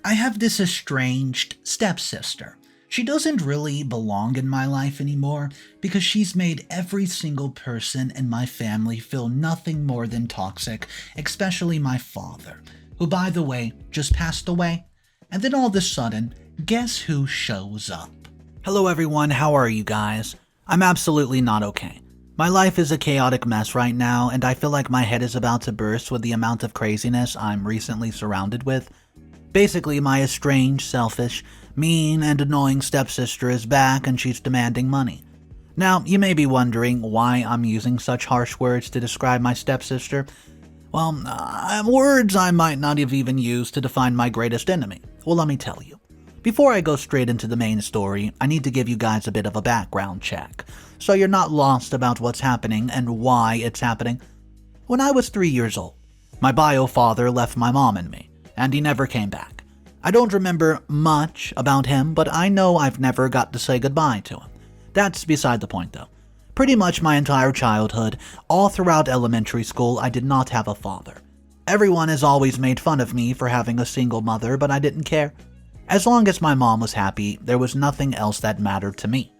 I have this estranged stepsister. She doesn't really belong in my life anymore because she's made every single person in my family feel nothing more than toxic, especially my father, who, by the way, just passed away. And then all of a sudden, guess who shows up? Hello everyone, how are you guys? I'm absolutely not okay. My life is a chaotic mess right now, and I feel like my head is about to burst with the amount of craziness I'm recently surrounded with. Basically, my estranged, selfish, mean, and annoying stepsister is back and she's demanding money. Now, you may be wondering why I'm using such harsh words to describe my stepsister. Well, words I might not have even used to define my greatest enemy. Well, let me tell you. Before I go straight into the main story, I need to give you guys a bit of a background check, so you're not lost about what's happening and why it's happening. When I was 3 years old, my bio father left my mom and me, and he never came back. I don't remember much about him, but I know I've never got to say goodbye to him. That's beside the point though. Pretty much my entire childhood, all throughout elementary school, I did not have a father. Everyone has always made fun of me for having a single mother, but I didn't care. As long as my mom was happy, there was nothing else that mattered to me.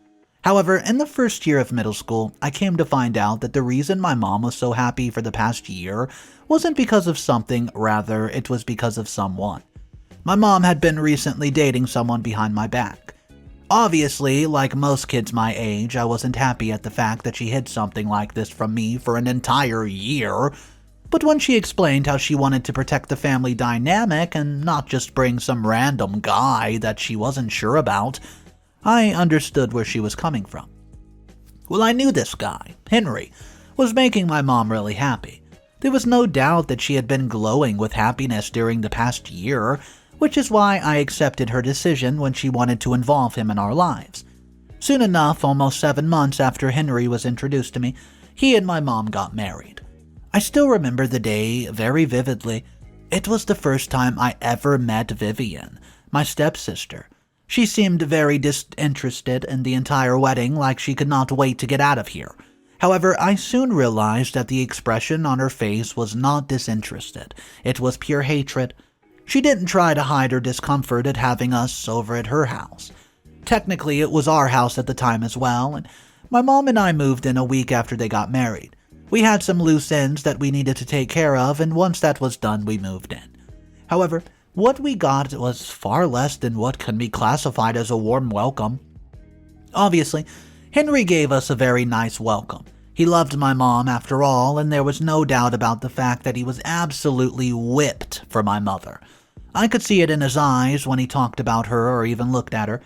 However, in the first year of middle school, I came to find out that the reason my mom was so happy for the past year wasn't because of something, rather it was because of someone. My mom had been recently dating someone behind my back. Obviously, like most kids my age, I wasn't happy at the fact that she hid something like this from me for an entire year. But when she explained how she wanted to protect the family dynamic and not just bring some random guy that she wasn't sure about, I understood where she was coming from. Well, I knew this guy, Henry, was making my mom really happy. There was no doubt that she had been glowing with happiness during the past year, which is why I accepted her decision when she wanted to involve him in our lives. Soon enough, almost 7 months after Henry was introduced to me, he and my mom got married. I still remember the day very vividly. It was the first time I ever met Vivian, my stepsister. She seemed very disinterested in the entire wedding, like she could not wait to get out of here. However, I soon realized that the expression on her face was not disinterested. It was pure hatred. She didn't try to hide her discomfort at having us over at her house. Technically, it was our house at the time as well, and my mom and I moved in a week after they got married. We had some loose ends that we needed to take care of, and once that was done, we moved in. However, what we got was far less than what can be classified as a warm welcome. Obviously, Henry gave us a very nice welcome. He loved my mom after all, and there was no doubt about the fact that he was absolutely whipped for my mother. I could see it in his eyes when he talked about her or even looked at her.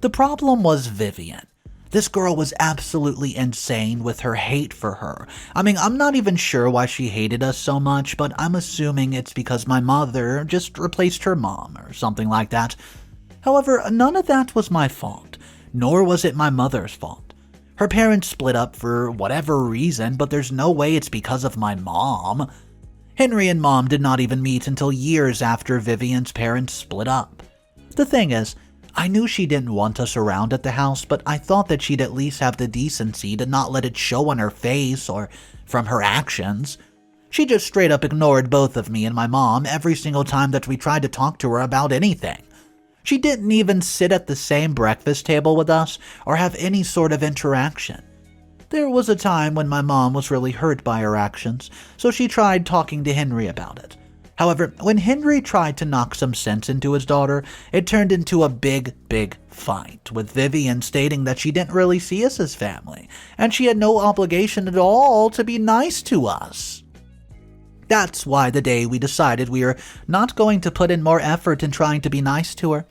The problem was Vivian. This girl was absolutely insane with her hate for her. I mean, I'm not even sure why she hated us so much, but I'm assuming it's because my mother just replaced her mom or something like that. However, none of that was my fault, nor was it my mother's fault. Her parents split up for whatever reason, but there's no way it's because of my mom. Henry and mom did not even meet until years after Vivian's parents split up. The thing is, I knew she didn't want us around at the house, but I thought that she'd at least have the decency to not let it show on her face or from her actions. She just straight up ignored both of me and my mom every single time that we tried to talk to her about anything. She didn't even sit at the same breakfast table with us or have any sort of interaction. There was a time when my mom was really hurt by her actions, so she tried talking to Henry about it. However, when Henry tried to knock some sense into his daughter, it turned into a big fight, with Vivian stating that she didn't really see us as family, and she had no obligation at all to be nice to us. That's why the day we decided we were not going to put in more effort in trying to be nice to her.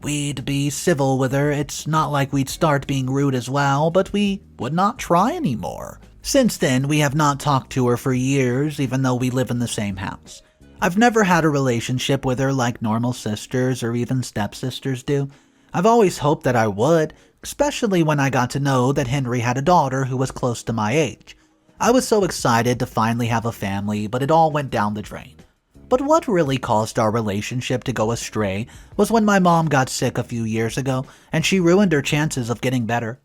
We'd be civil with her, it's not like we'd start being rude as well, but we would not try anymore. Since then, we have not talked to her for years, even though we live in the same house. I've never had a relationship with her like normal sisters or even stepsisters do. I've always hoped that I would, especially when I got to know that Henry had a daughter who was close to my age. I was so excited to finally have a family, but it all went down the drain. But what really caused our relationship to go astray was when my mom got sick a few years ago, and she ruined her chances of getting better.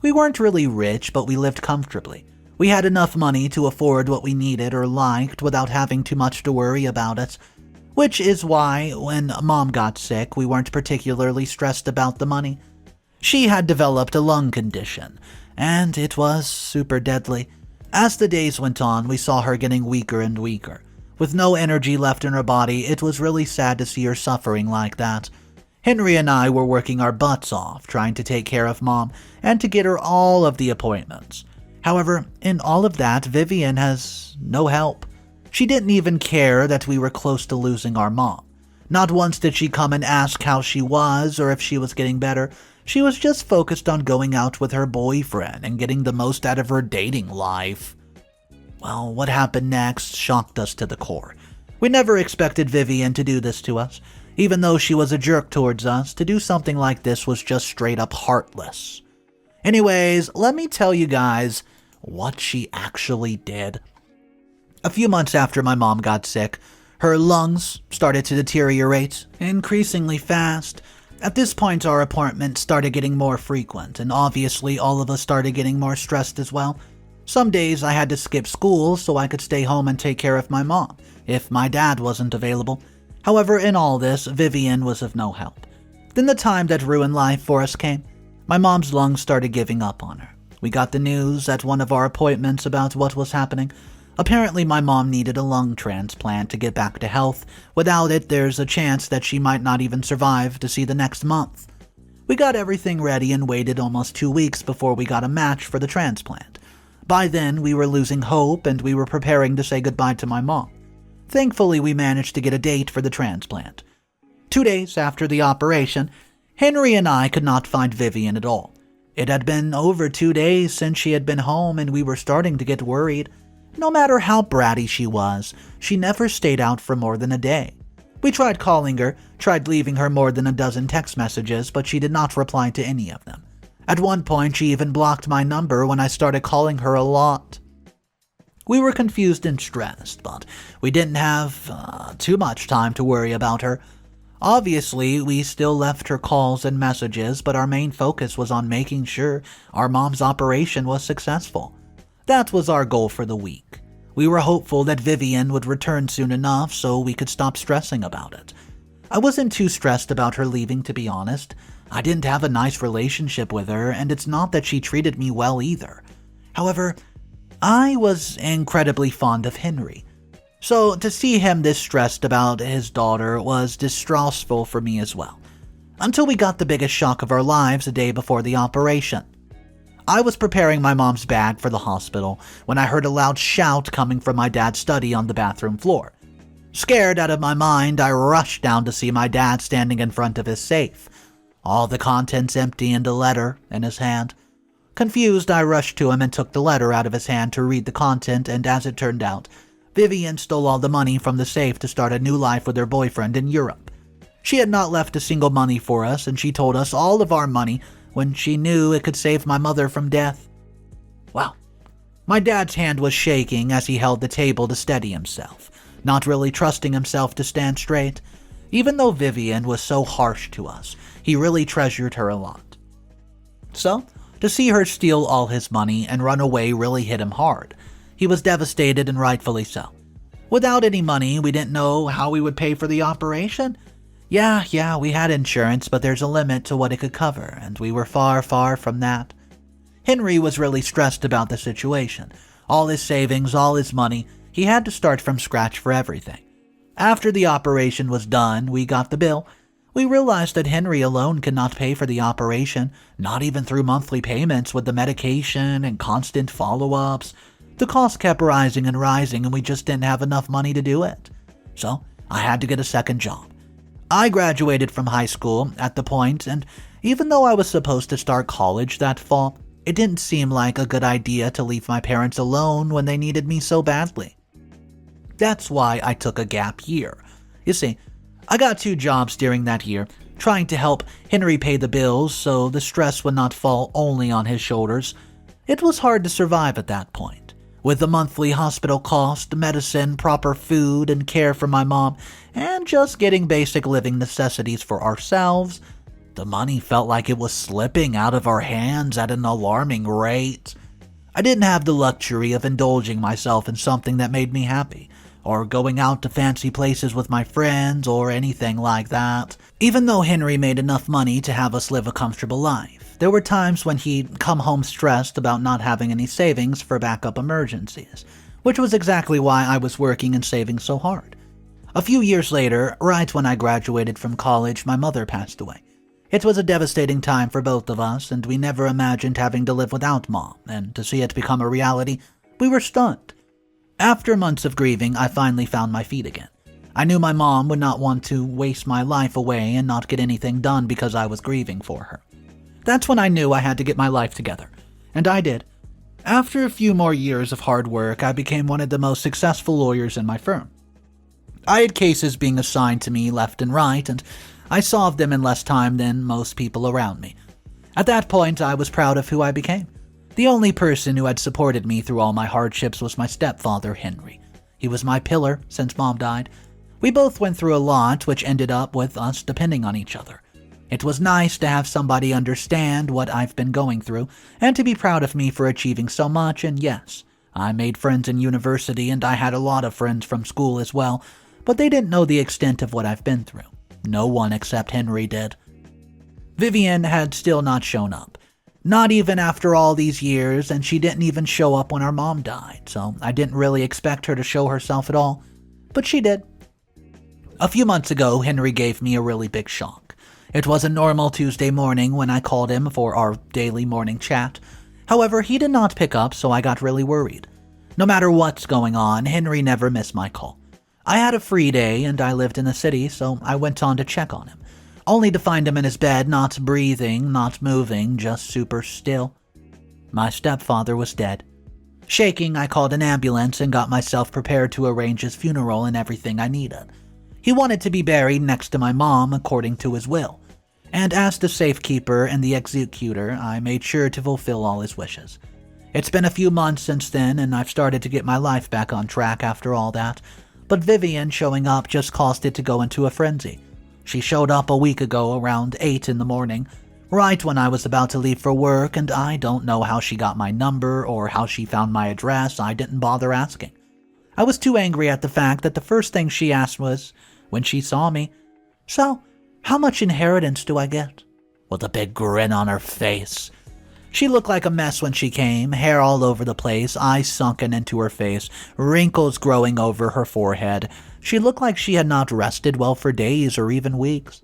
We weren't really rich, but we lived comfortably. We had enough money to afford what we needed or liked without having too much to worry about it. Which is why, when Mom got sick, we weren't particularly stressed about the money. She had developed a lung condition, and it was super deadly. As the days went on, we saw her getting weaker and weaker. With no energy left in her body, it was really sad to see her suffering like that. Henry and I were working our butts off, trying to take care of Mom and to get her all of the appointments. However, in all of that, Vivian has no help. She didn't even care that we were close to losing our mom. Not once did she come and ask how she was or if she was getting better. She was just focused on going out with her boyfriend and getting the most out of her dating life. Well, what happened next shocked us to the core. We never expected Vivian to do this to us. Even though she was a jerk towards us, to do something like this was just straight up heartless. Anyways, let me tell you guys what she actually did. A few months after my mom got sick, her lungs started to deteriorate increasingly fast. At this point, our appointments started getting more frequent, and obviously all of us started getting more stressed as well. Some days I had to skip school so I could stay home and take care of my mom, if my dad wasn't available. However, in all this, Vivian was of no help. Then the time that ruined life for us came. My mom's lungs started giving up on her. We got the news at one of our appointments about what was happening. Apparently, my mom needed a lung transplant to get back to health. Without it, there's a chance that she might not even survive to see the next month. We got everything ready and waited almost 2 weeks before we got a match for the transplant. By then, we were losing hope and we were preparing to say goodbye to my mom. Thankfully, we managed to get a date for the transplant. 2 days after the operation, Henry and I could not find Vivian at all. It had been over 2 days since she had been home and we were starting to get worried. No matter how bratty she was, she never stayed out for more than a day. We tried calling her, tried leaving her more than a dozen text messages, but she did not reply to any of them. At one point, she even blocked my number when I started calling her a lot. We were confused and stressed, but we didn't have too much time to worry about her. Obviously, we still left her calls and messages, but our main focus was on making sure our mom's operation was successful. That was our goal for the week. We were hopeful that Vivian would return soon enough so we could stop stressing about it. I wasn't too stressed about her leaving, to be honest. I didn't have a nice relationship with her, and it's not that she treated me well either. However, I was incredibly fond of Henry. So to see him this stressed about his daughter was distressful for me as well. Until we got the biggest shock of our lives a day before the operation. I was preparing my mom's bag for the hospital when I heard a loud shout coming from my dad's study on the bathroom floor. Scared out of my mind, I rushed down to see my dad standing in front of his safe. All the contents empty and a letter in his hand. Confused, I rushed to him and took the letter out of his hand to read the content, and as it turned out, Vivian stole all the money from the safe to start a new life with her boyfriend in Europe. She had not left a single money for us, and she told us all of our money when she knew it could save my mother from death. Wow. My dad's hand was shaking as he held the table to steady himself, not really trusting himself to stand straight. Even though Vivian was so harsh to us, he really treasured her a lot. So, to see her steal all his money and run away really hit him hard. He was devastated, and rightfully so. Without any money, we didn't know how we would pay for the operation. Yeah, we had insurance, but there's a limit to what it could cover, and we were far from that. Henry was really stressed about the situation. All his savings, all his money, he had to start from scratch for everything. After the operation was done, we got the bill. We realized that Henry alone could not pay for the operation, not even through monthly payments with the medication and constant follow-ups. The cost kept rising and rising, and we just didn't have enough money to do it. So, I had to get a second job. I graduated from high school at the point, and even though I was supposed to start college that fall, it didn't seem like a good idea to leave my parents alone when they needed me so badly. That's why I took a gap year. You see, I got 2 jobs during that year, trying to help Henry pay the bills so the stress would not fall only on his shoulders. It was hard to survive at that point. With the monthly hospital cost, medicine, proper food, and care for my mom, and just getting basic living necessities for ourselves, the money felt like it was slipping out of our hands at an alarming rate. I didn't have the luxury of indulging myself in something that made me happy, or going out to fancy places with my friends, or anything like that. Even though Henry made enough money to have us live a comfortable life, there were times when he'd come home stressed about not having any savings for backup emergencies, which was exactly why I was working and saving so hard. A few years later, right when I graduated from college, my mother passed away. It was a devastating time for both of us, and we never imagined having to live without Mom, and to see it become a reality, we were stunned. After months of grieving, I finally found my feet again. I knew my mom would not want to waste my life away and not get anything done because I was grieving for her. That's when I knew I had to get my life together, and I did. After a few more years of hard work, I became one of the most successful lawyers in my firm. I had cases being assigned to me left and right, and I solved them in less time than most people around me. At that point, I was proud of who I became. The only person who had supported me through all my hardships was my stepfather, Henry. He was my pillar since Mom died. We both went through a lot, which ended up with us depending on each other. It was nice to have somebody understand what I've been going through, and to be proud of me for achieving so much, and yes, I made friends in university and I had a lot of friends from school as well, but they didn't know the extent of what I've been through. No one except Henry did. Vivian had still not shown up. Not even after all these years, and she didn't even show up when our mom died, so I didn't really expect her to show herself at all, but she did. A few months ago, Henry gave me a really big shock. It was a normal Tuesday morning when I called him for our daily morning chat. However, he did not pick up, so I got really worried. No matter what's going on, Henry never missed my call. I had a free day and I lived in the city, so I went on to check on him, only to find him in his bed, not breathing, not moving, just super still. My stepfather was dead. Shaking, I called an ambulance and got myself prepared to arrange his funeral and everything I needed. He wanted to be buried next to my mom according to his will, and as the safekeeper and the executor, I made sure to fulfill all his wishes. It's been a few months since then, and I've started to get my life back on track after all that, but Vivian showing up just caused it to go into a frenzy. She showed up a week ago around 8 in the morning, right when I was about to leave for work, and I don't know how she got my number or how she found my address. I didn't bother asking. I was too angry at the fact that the first thing she asked was, when she saw me, "So, how much inheritance do I get?" With a big grin on her face. She looked like a mess when she came, hair all over the place, eyes sunken into her face, wrinkles growing over her forehead. She looked like she had not rested well for days or even weeks.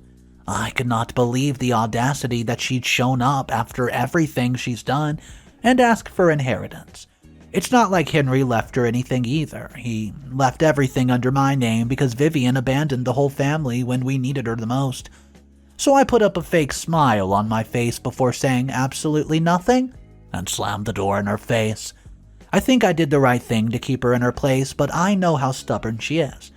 I could not believe the audacity that she'd shown up after everything she's done and asked for inheritance. It's not like Henry left her anything either. He left everything under my name because Vivian abandoned the whole family when we needed her the most. So I put up a fake smile on my face before saying absolutely nothing and slammed the door in her face. I think I did the right thing to keep her in her place, but I know how stubborn she is.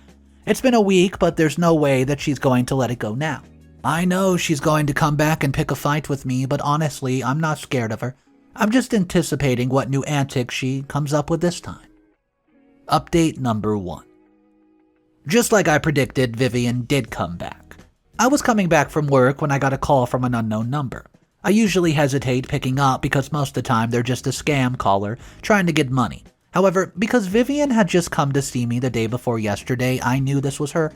It's been a week, but there's no way that she's going to let it go now. I know she's going to come back and pick a fight with me, but honestly, I'm not scared of her. I'm just anticipating what new antics she comes up with this time. Update number 1. Just like I predicted, Vivian did come back. I was coming back from work when I got a call from an unknown number. I usually hesitate picking up because most of the time they're just a scam caller trying to get money. However, because Vivian had just come to see me the day before yesterday, I knew this was her.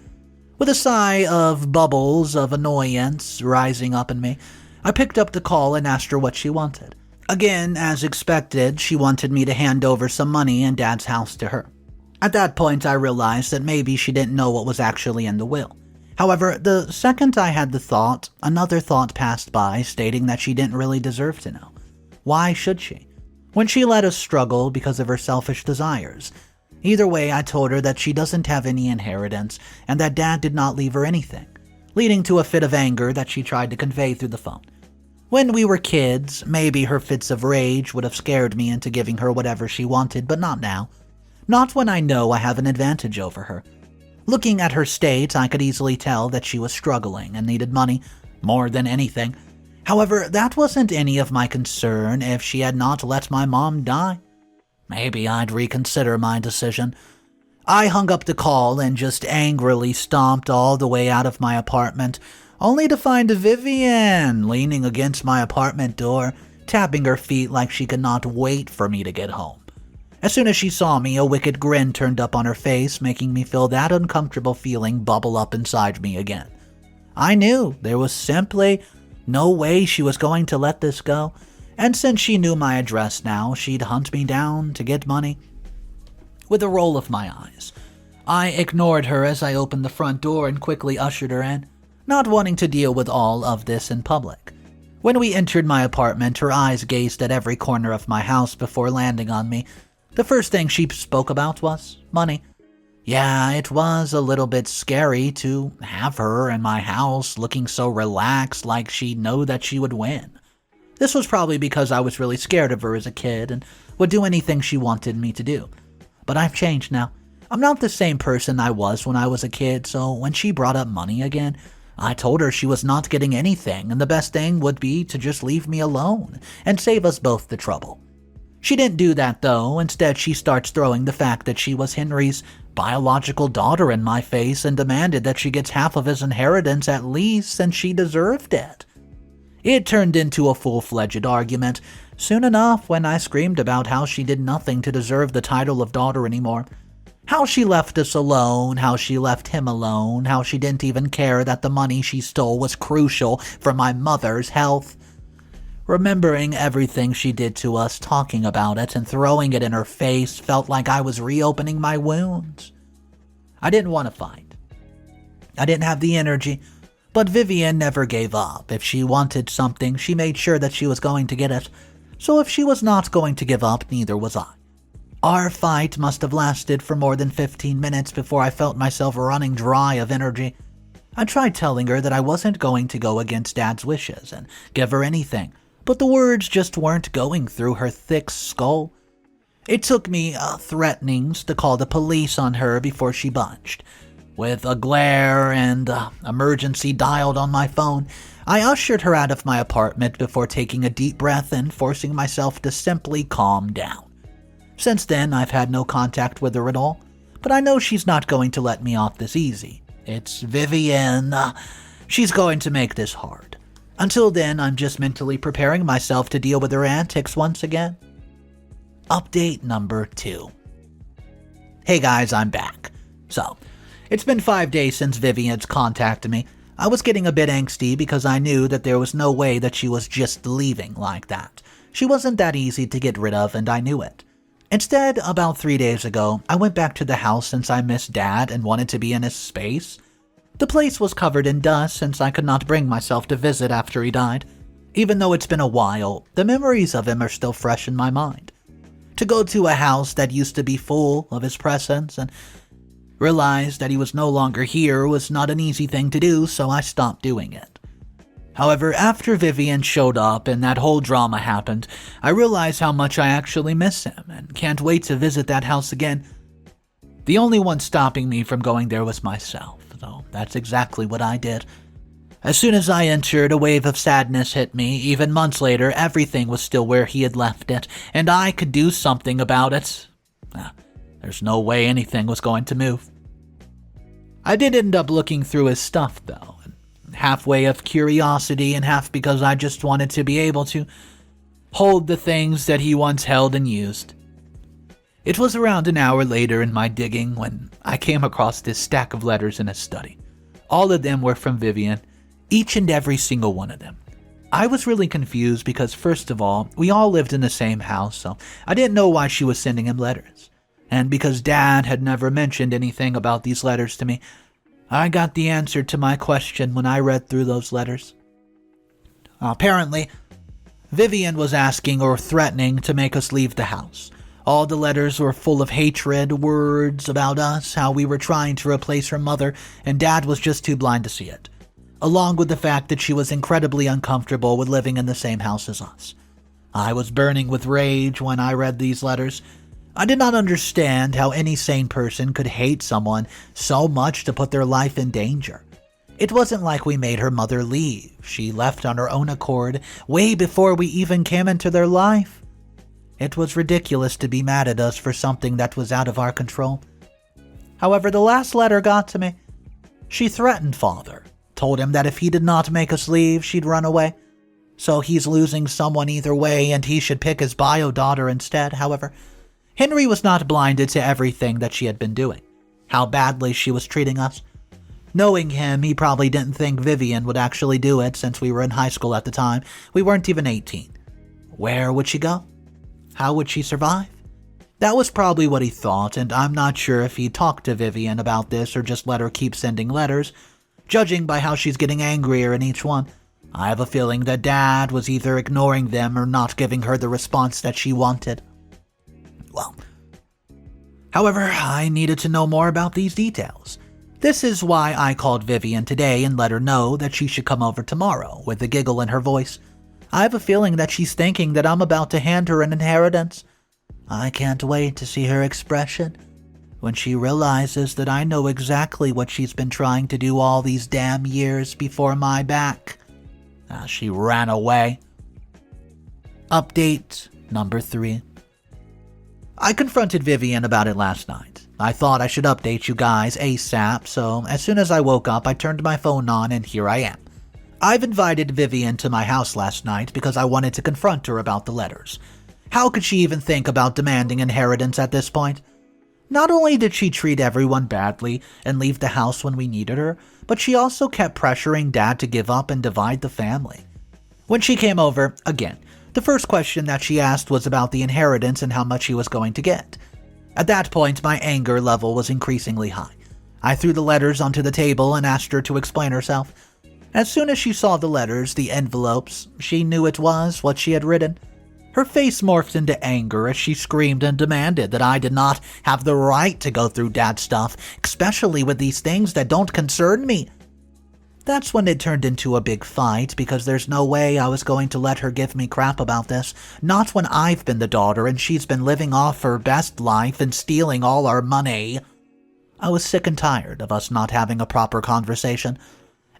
With a sigh of bubbles of annoyance rising up in me, I picked up the call and asked her what she wanted. Again, as expected, she wanted me to hand over some money and Dad's house to her. At that point, I realized that maybe she didn't know what was actually in the will. However, the second I had the thought, another thought passed by stating that she didn't really deserve to know. Why should she? When she let us struggle because of her selfish desires. Either way, I told her that she doesn't have any inheritance and that Dad did not leave her anything, leading to a fit of anger that she tried to convey through the phone. When we were kids, maybe her fits of rage would have scared me into giving her whatever she wanted, but not now. Not when I know I have an advantage over her. Looking at her state, I could easily tell that she was struggling and needed money more than anything. However, that wasn't any of my concern if she had not let my mom die. Maybe I'd reconsider my decision. I hung up the call and just angrily stomped all the way out of my apartment, only to find Vivian leaning against my apartment door, tapping her feet like she could not wait for me to get home. As soon as she saw me, a wicked grin turned up on her face, making me feel that uncomfortable feeling bubble up inside me again. I knew there was simply no way she was going to let this go, and since she knew my address now, she'd hunt me down to get money. With a roll of my eyes, I ignored her as I opened the front door and quickly ushered her in, not wanting to deal with all of this in public. When we entered my apartment, her eyes gazed at every corner of my house before landing on me. The first thing she spoke about was money. Yeah, it was a little bit scary to have her in my house looking so relaxed, like she'd know that she would win. This was probably because I was really scared of her as a kid and would do anything she wanted me to do. But I've changed now. I'm not the same person I was when I was a kid, so when she brought up money again, I told her she was not getting anything and the best thing would be to just leave me alone and save us both the trouble. She didn't do that though. Instead, she starts throwing the fact that she was Henry's biological daughter in my face and demanded that she gets half of his inheritance at least since she deserved it. It turned into a full-fledged argument soon enough when I screamed about how she did nothing to deserve the title of daughter anymore. How she left us alone, how she left him alone, how she didn't even care that the money she stole was crucial for my mother's health. Remembering everything she did to us, talking about it, and throwing it in her face felt like I was reopening my wounds. I didn't want to fight. I didn't have the energy, but Vivian never gave up. If she wanted something, she made sure that she was going to get it. So if she was not going to give up, neither was I. Our fight must have lasted for more than 15 minutes before I felt myself running dry of energy. I tried telling her that I wasn't going to go against Dad's wishes and give her anything, but the words just weren't going through her thick skull. It took me threatenings to call the police on her before she budged. With a glare and emergency dialed on my phone, I ushered her out of my apartment before taking a deep breath and forcing myself to simply calm down. Since then, I've had no contact with her at all, but I know she's not going to let me off this easy. It's Vivian. She's going to make this hard. Until then, I'm just mentally preparing myself to deal with her antics once again. Update number 2. Hey guys, I'm back. So, it's been 5 days since Vivian's contacted me. I was getting a bit angsty because I knew that there was no way that she was just leaving like that. She wasn't that easy to get rid of, and I knew it. Instead, about 3 days ago, I went back to the house since I missed Dad and wanted to be in his space. The place was covered in dust since I could not bring myself to visit after he died. Even though it's been a while, the memories of him are still fresh in my mind. To go to a house that used to be full of his presence and realize that he was no longer here was not an easy thing to do, so I stopped doing it. However, after Vivian showed up and that whole drama happened, I realized how much I actually miss him and can't wait to visit that house again. The only one stopping me from going there was myself, so that's exactly what I did. As soon as I entered, a wave of sadness hit me. Even months later, everything was still where he had left it, and I could do something about it. There's no way anything was going to move. I did end up looking through his stuff, though, halfway of curiosity and half because I just wanted to be able to hold the things that he once held and used. It was around an hour later in my digging when I came across this stack of letters in his study. All of them were from Vivian, each and every single one of them. I was really confused because, first of all, we all lived in the same house, so I didn't know why she was sending him letters. And because Dad had never mentioned anything about these letters to me, I got the answer to my question when I read through those letters. Apparently, Vivian was asking or threatening to make us leave the house. All the letters were full of hatred, words about us, how we were trying to replace her mother, and Dad was just too blind to see it, along with the fact that she was incredibly uncomfortable with living in the same house as us. I was burning with rage when I read these letters. I did not understand how any sane person could hate someone so much to put their life in danger. It wasn't like we made her mother leave. She left on her own accord way before we even came into their life. It was ridiculous to be mad at us for something that was out of our control. However, the last letter got to me. She threatened Father, told him that if he did not make us leave, she'd run away. So he's losing someone either way and he should pick his bio daughter instead. However, Henry was not blinded to everything that she had been doing, how badly she was treating us. Knowing him, he probably didn't think Vivian would actually do it since we were in high school at the time. We weren't even 18. Where would she go? How would she survive? That was probably what he thought, and I'm not sure if he talked to Vivian about this or just let her keep sending letters. Judging by how she's getting angrier in each one, I have a feeling that Dad was either ignoring them or not giving her the response that she wanted. Well, however, I needed to know more about these details. This is why I called Vivian today and let her know that she should come over tomorrow, with a giggle in her voice. I have a feeling that she's thinking that I'm about to hand her an inheritance. I can't wait to see her expression when she realizes that I know exactly what she's been trying to do all these damn years before my back. She ran away. Update number 3. I confronted Vivian about it last night. I thought I should update you guys ASAP, so as soon as I woke up, I turned my phone on and here I am. I've invited Vivian to my house last night because I wanted to confront her about the letters. How could she even think about demanding inheritance at this point? Not only did she treat everyone badly and leave the house when we needed her, but she also kept pressuring Dad to give up and divide the family. When she came over, again, the first question that she asked was about the inheritance and how much he was going to get. At that point, my anger level was increasingly high. I threw the letters onto the table and asked her to explain herself. As soon as she saw the letters, the envelopes, she knew it was what she had written. Her face morphed into anger as she screamed and demanded that I did not have the right to go through Dad's stuff, especially with these things that don't concern me. That's when it turned into a big fight because there's no way I was going to let her give me crap about this, not when I've been the daughter and she's been living off her best life and stealing all our money. I was sick and tired of us not having a proper conversation.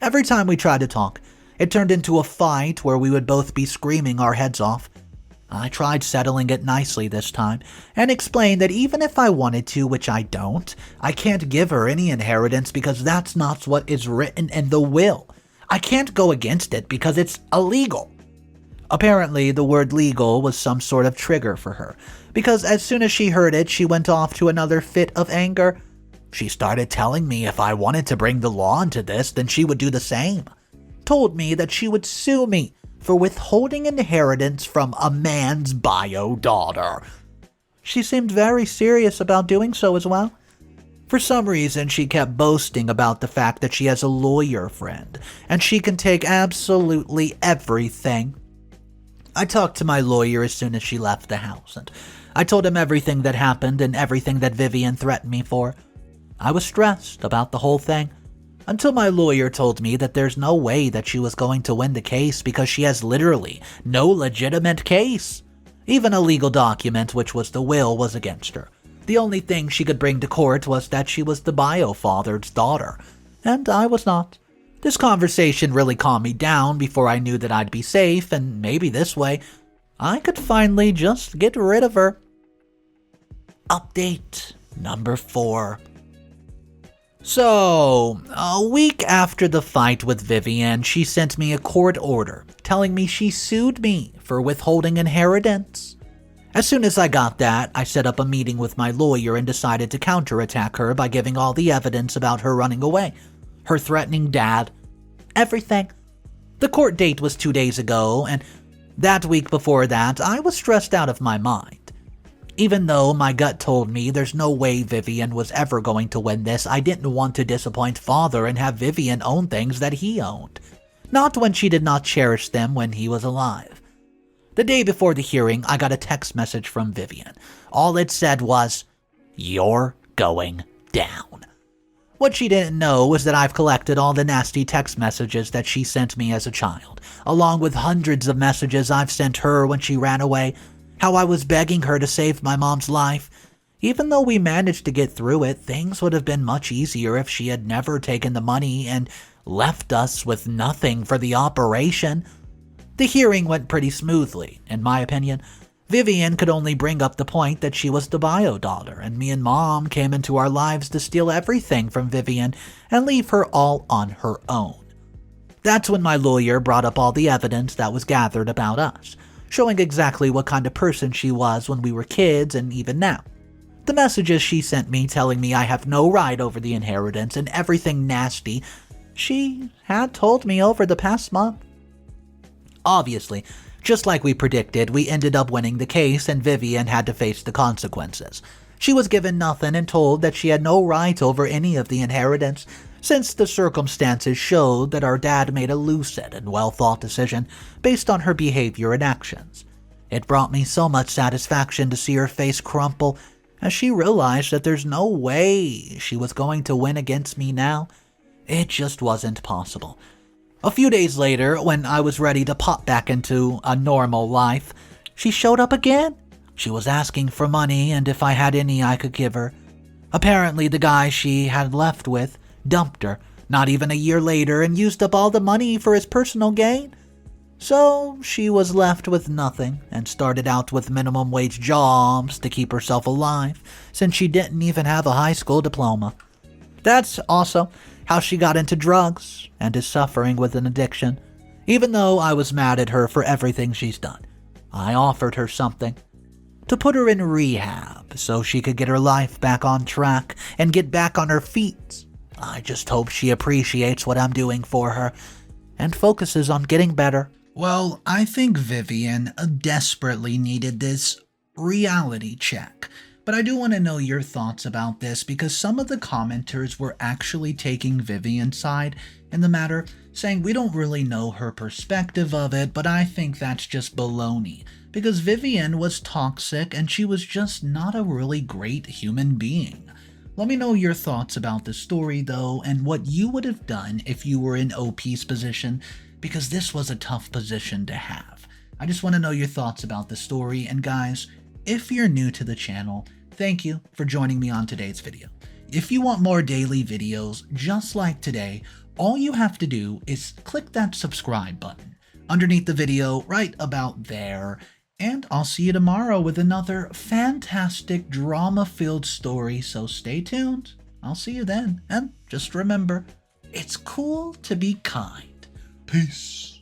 Every time we tried to talk, it turned into a fight where we would both be screaming our heads off. I tried settling it nicely this time, and explained that even if I wanted to, which I don't, I can't give her any inheritance because that's not what is written in the will. I can't go against it because it's illegal. Apparently, the word legal was some sort of trigger for her, because as soon as she heard it, she went off to another fit of anger. She started telling me if I wanted to bring the law into this, then she would do the same. Told me that she would sue me for withholding inheritance from a man's bio daughter. She seemed very serious about doing so as well. For some reason, she kept boasting about the fact that she has a lawyer friend, and she can take absolutely everything. I talked to my lawyer as soon as she left the house, and I told him everything that happened and everything that Vivian threatened me for. I was stressed about the whole thing, until my lawyer told me that there's no way that she was going to win the case because she has literally no legitimate case. Even a legal document, which was the will, was against her. The only thing she could bring to court was that she was the bio-father's daughter, and I was not. This conversation really calmed me down before I knew that I'd be safe, and maybe this way, I could finally just get rid of her. Update number 4. So, a week after the fight with Vivian, she sent me a court order telling me she sued me for withholding inheritance. As soon as I got that, I set up a meeting with my lawyer and decided to counterattack her by giving all the evidence about her running away, her threatening Dad, everything. The court date was 2 days ago, and that week before that, I was stressed out of my mind. Even though my gut told me there's no way Vivian was ever going to win this, I didn't want to disappoint Father and have Vivian own things that he owned. Not when she did not cherish them when he was alive. The day before the hearing, I got a text message from Vivian. All it said was, "You're going down." What she didn't know was that I've collected all the nasty text messages that she sent me as a child, along with hundreds of messages I've sent her when she ran away, how I was begging her to save my mom's life. Even though we managed to get through it, things would have been much easier if she had never taken the money and left us with nothing for the operation. The hearing went pretty smoothly, in my opinion. Vivian could only bring up the point that she was the bio daughter, and me and Mom came into our lives to steal everything from Vivian and leave her all on her own. That's when my lawyer brought up all the evidence that was gathered about us. showing exactly what kind of person she was when we were kids and even now. The messages she sent me telling me I have no right over the inheritance and everything nasty she had told me over the past month. Obviously, just like we predicted, we ended up winning the case and Vivian had to face the consequences. She was given nothing and told that she had no right over any of the inheritance, since the circumstances showed that our dad made a lucid and well-thought decision based on her behavior and actions. It brought me so much satisfaction to see her face crumple as she realized that there's no way she was going to win against me now. It just wasn't possible. A few days later, when I was ready to pop back into a normal life, she showed up again. She was asking for money and if I had any I could give her. Apparently, the guy she had left with dumped her, not even a year later, and used up all the money for his personal gain. So she was left with nothing and started out with minimum wage jobs to keep herself alive, since she didn't even have a high school diploma. That's also how she got into drugs and is suffering with an addiction. Even though I was mad at her for everything she's done, I offered her something. To put her in rehab so she could get her life back on track and get back on her feet. I just hope she appreciates what I'm doing for her and focuses on getting better. Well, I think Vivian desperately needed this reality check. But I do want to know your thoughts about this because some of the commenters were actually taking Vivian's side in the matter, saying we don't really know her perspective of it, but I think that's just baloney. Because Vivian was toxic and she was just not a really great human being. Let me know your thoughts about the story though, and what you would have done if you were in OP's position, because this was a tough position to have. I just want to know your thoughts about the story, and guys, if you're new to the channel, thank you for joining me on today's video. If you want more daily videos just like today, all you have to do is click that subscribe button underneath the video right about there. And I'll see you tomorrow with another fantastic drama-filled story, so stay tuned. I'll see you then, and just remember, it's cool to be kind. Peace.